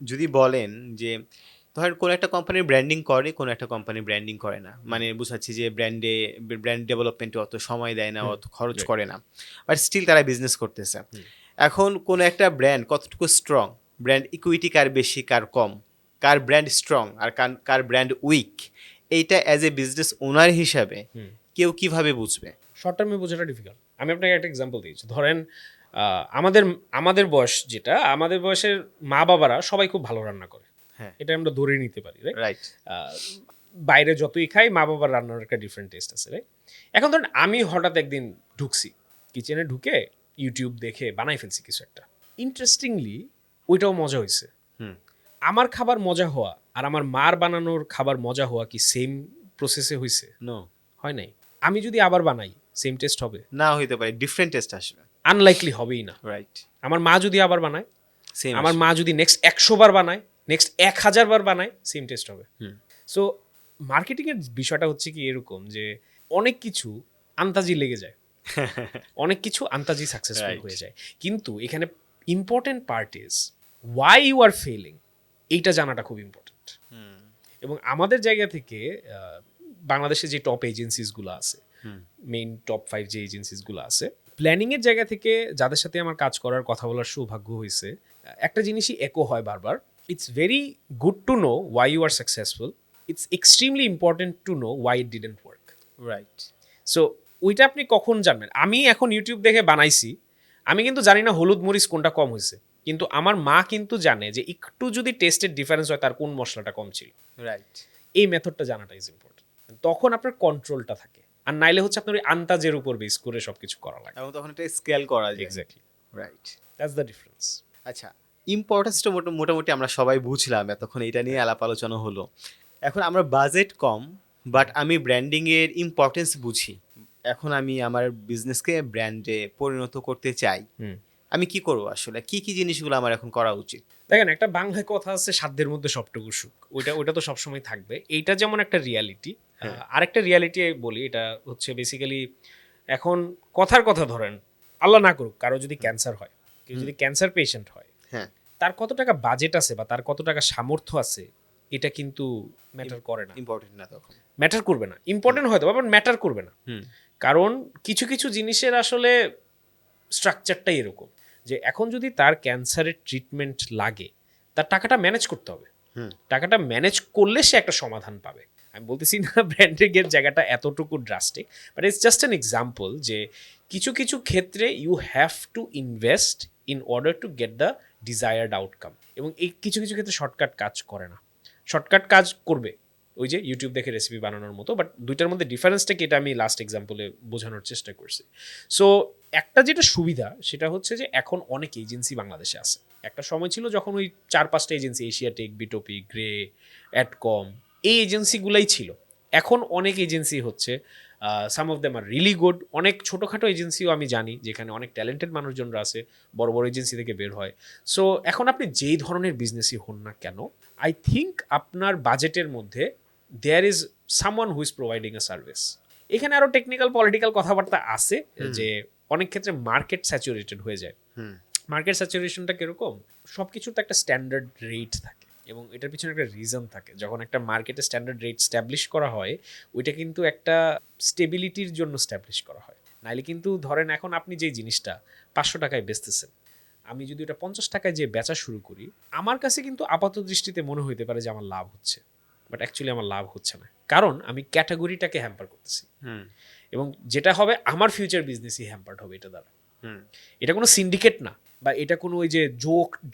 যদি বলেন যে ধরেন কোনো একটা কোম্পানির ব্র্যান্ডিং করে, কোনো একটা কোম্পানি ব্র্যান্ডিং করে না, মানে বুঝাচ্ছি যে ব্র্যান্ড ডেভেলপমেন্টে অত সময় দেয় না, হুম, অত খরচ right, করে না, বাট স্টিল তারা বিজনেস করতেছে। হুম। এখন কোনো একটা ব্র্যান্ড কতটুকু স্ট্রং, ব্র্যান্ড ইকুইটি কার বেশি কার কম, কার ব্র্যান্ড স্ট্রং আর কার ব্র্যান্ড উইক, এইটা অ্যাজ এ বিজনেস ওনার হিসাবে কেউ কিভাবে বুঝবে? শর্ট টার্মে বোঝাটা ডিফিকাল্ট। আমি আপনাকে একটা এক্সাম্পল দিয়েছি। ধরেন আমাদের আমাদের বয়স যেটা, আমাদের বয়সের মা বাবারা সবাই খুব ভালো রান্না করে, হ্যাঁ, এটা আমরা ধরে নিতে পারি, রাইট? রাইট। বাইরে যতই খাই, মা বাবার রান্নার একটা ডিফারেন্ট টেস্ট আছে, রাইট? এখন ধরেন আমি হঠাৎ একদিন ঢুকছি, কিচেনে ঢুকে ইউটিউব দেখে বানাই ফেলছি কিছু একটা। ইন্টারেস্টিংলি ওইটাও মজা হয়েছে। হুম। আমার খাবার মজা হওয়া আর আমার মার বানানোর খাবার মজা হওয়া কি সেম প্রসেসে হয়েছে? নো, হয় নাই। আমি যদি আবার বানাই, সেম টেস্ট হবে? না হইতে পারে, ডিফারেন্ট টেস্ট আসবে। আনলাইকলি হবেই না। রাইট। আমার মা যদি আবার বানায়, সেম আমার আসবে। মা যদি নেক্সট 100 বার বানায়, নেক্সট 1000 বার বানায়, সেম টেস্ট হবে। হুম। সো মার্কেটিংয়ের বিষয়টা হচ্ছে কি এরকম যে অনেক কিছু আন্তাজি লেগে যায়, অনেক কিছু আন্তাজি সাকসেসফুল Right. হয়ে যায়। কিন্তু এখানে important part is why you are failing, এইটা জানাটা খুব ইম্পর্টেন্ট। হুম। এবং আমাদের জায়গা থেকে বাংলাদেশে যে টপ এজেন্সিসগুলো আছে, হুম। মেইন টপ 5 যে এজেন্সিসগুলো আছে, প্ল্যানিংয়ের জায়গা থেকে যাদের সাথে আমার কাজ করার কথা বলার সৌভাগ্য হয়েছে, একটা জিনিসই একো হয় বারবার, it's very good to know why you are successful, it's extremely important to know why it didn't work. Right. So ওইটা আপনি কখন জানবেন? আমি এখন ইউটিউব দেখে বানাইছি, আমি কিন্তু জানি না হলুদ মরিচ কোনটা কম হয়েছে, কিন্তু আমার মা কিন্তু জানে যে একটু যদি টেস্টের ডিফারেন্স হয় তার কোন মশলাটা কম ছিল। রাইট। এই মেথডটা জানাটা ইজ ইম্পর্টেন্ট। তখন আপনার কন্ট্রোলটা থাকে, আর নাইলে হচ্ছে আপনার ওই আন্তাজের উপর বেস করে সবকিছু করা লাগে। এবং তখন এটা স্কেল করা যায়। Exactly, right. That's the difference. আচ্ছা, ইম্পর্টেন্সটা মোটামুটি আমরা সবাই বুঝলাম, এতক্ষণ এটা নিয়ে আলাপ আলোচনা হলো। এখন আমরা বাজেট কম, বাট আমি ব্র্যান্ডিংয়ের ইম্পর্টেন্স বুঝি, এখন আমি আমার বিজনেসকে ব্র্যান্ডে পরিণত করতে চাই, আমি কি করবো আসলে, কি কি জিনিসগুলো আমার এখন করা উচিত? দেখেন, একটা বাংলায় কথা আছে, সাধ্যের মধ্যে সবটুকু সুখ, ওইটা ওইটা তো সবসময় থাকবে, এইটা যেমন একটা রিয়ালিটি। হ্যাঁ। আরেকটা রিয়ালিটি বলি, এটা হচ্ছে বেসিক্যালি এখন কথার কথা ধরেন, আল্লাহ না করুক কারো যদি ক্যান্সার হয়, কেউ যদি ক্যান্সার পেশেন্ট হয়, হ্যাঁ। তার কত টাকা বাজেট আছে বা তার কত টাকা সামর্থ্য আছে, এটা কিন্তু ম্যাটার করে না, ইম্পর্টেন্ট না তখন। ম্যাটার করবে না। ইম্পর্টেন্ট হয়তো বাট ম্যাটার করবে না। হুম। কারণ কিছু কিছু জিনিসের আসলে স্ট্রাকচারটাই এরকম যে এখন যদি তার ক্যান্সারের ট্রিটমেন্ট লাগে, তার টাকাটা ম্যানেজ করতে হবে। হুম। টাকাটা ম্যানেজ করলে সে একটা সমাধান পাবে। আমি বলতেছি না ব্র্যান্ডিংয়ের জায়গাটা এতটুকু drastic, but it's just an example যে কিছু কিছু ক্ষেত্রে you have to invest in order to get the desired outcome. এবং এই কিছু কিছু ক্ষেত্রে শর্টকাট কাজ করে না। শর্টকাট কাজ করবে ওই যে ইউটিউব দেখে রেসিপি বানানোর মতো, বাট দুইটার মধ্যে ডিফারেন্সটা কি এটা আমি লাস্ট এক্সাম্পলে বোঝানোর চেষ্টা করছি। সো একটা যেটা সুবিধা সেটা হচ্ছে যে এখন অনেক এজেন্সি বাংলাদেশে আছে। একটা সময় ছিল যখন ওই 4-5টা এজেন্সি, এশিয়াটেক, বিটোপি, গ্রে, অ্যাডকম, এই এজেন্সিগুলাই ছিল। এখন অনেক এজেন্সি হচ্ছে, some of them are really good. অনেক ছোটোখাটো এজেন্সিও আমি জানি যেখানে অনেক ট্যালেন্টেড মানুষজনরা আছে, বড় বড় এজেন্সি থেকে বের হয়। সো এখন আপনি যেই ধরনের বিজনেসই হন না কেন, আই থিঙ্ক আপনার বাজেটের মধ্যে there is someone who is providing a service. এখানে আরও টেকনিক্যাল পলিটিক্যাল কথাবার্তা আছে যে অনেক ক্ষেত্রে মার্কেট স্যাচুরেটেড হয়ে যায়। মার্কেট স্যাচুরেশনটা কিরকম? সব কিছুর তো একটা স্ট্যান্ডার্ড রেট থাকে এবং এটার পিছনে একটা রিজন থাকে। যখন একটা মার্কেটে স্ট্যান্ডার্ড রেট স্ট্যাবলিশ করা হয়, ওইটা কিন্তু একটা স্টেবিলিটির জন্য স্ট্যাবলিশ করা হয়। নাইলে কিন্তু ধরেন এখন আপনি যেই জিনিসটা 500 টাকায় বেচতেছেন, আমি যদি ওটা 50 টাকায় যে বেচা শুরু করি, আমার কাছে কিন্তু আপাত দৃষ্টিতে মনে হইতে পারে যে আমার লাভ হচ্ছে, বাট অ্যাকচুয়ালি আমার লাভ হচ্ছে না, কারণ আমি ক্যাটাগরিটাকে হ্যাম্পার করতেছি। এবং যেটা হবে আমার ফিউচার বিজনেসই হ্যাম্পার্ড হবে এটা দ্বারা। এটা কোনো সিন্ডিকেট না বা এটা কোনো ওই যে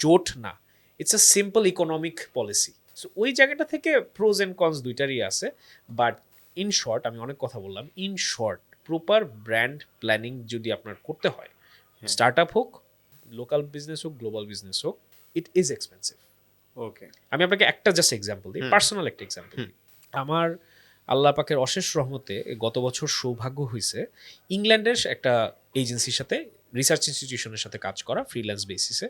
জোট না, it's a simple economic policy. So ওই জায়গাটা থেকে প্রোজ অ্যান্ড কনস দুইটারই আছে। বাট ইন শর্ট, আমি অনেক কথা বললাম, in short proper brand planning যদি আপনার করতে হয়, স্টার্ট আপ হোক, লোকাল বিজনেস হোক, গ্লোবাল বিজনেস হোক, ইট ইজ এক্সপেন্সিভ। ওকে। আমি আপনাকে একটা জাস্ট এক্সাম্পল দিই, পার্সোনাল একটা এক্সাম্পল দিই। আমার আল্লাহ পাকের অশেষ রহমতে গত বছর সৌভাগ্য হয়েছে ইংল্যান্ডের একটা এজেন্সির সাথে, রিসার্চ ইনস্টিটিউশনের সাথে কাজ করা ফ্রিল্যান্স বেসিসে।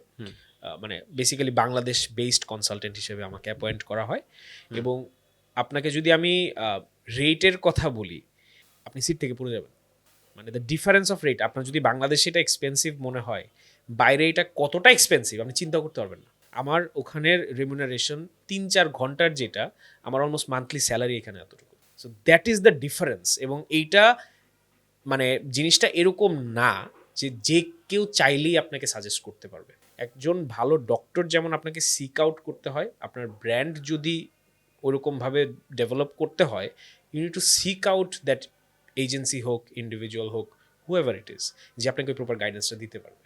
মানে বেসিক্যালি বাংলাদেশ বেসড কনসালটেন্ট হিসেবে আমাকে অ্যাপয়েন্ট করা হয়। এবং আপনাকে যদি আমি রেটের কথা বলি, আপনি সিট থেকে পড়ে যাবেন। মানে দ্য ডিফারেন্স অফ রেট, আপনার যদি বাংলাদেশে এটা এক্সপেন্সিভ মনে হয়, বাইরে এটা কতটা এক্সপেন্সিভ আপনি চিন্তা করতে পারবেন না। আমার ওখানের রেমুনারেশন 3-4 ঘন্টার যেটা আমার অলমোস্ট মান্থলি স্যালারি এখানে এতটুকু। So that is the difference. এবং এইটা মানে জিনিসটা এরকম না যে যে কেউ চাইলেই আপনাকে সাজেস্ট করতে পারবে। একজন ভালো ডক্টর যেমন আপনাকে সিক আউট করতে হয়, আপনার ব্র্যান্ড যদি ওরকমভাবে ডেভেলপ করতে হয়, you need to seek out that agency হোক, ইন্ডিভিজুয়াল হোক, হুএভার ইট ইজ, যে আপনাকে প্রপার গাইডেন্সটা দিতে পারবে।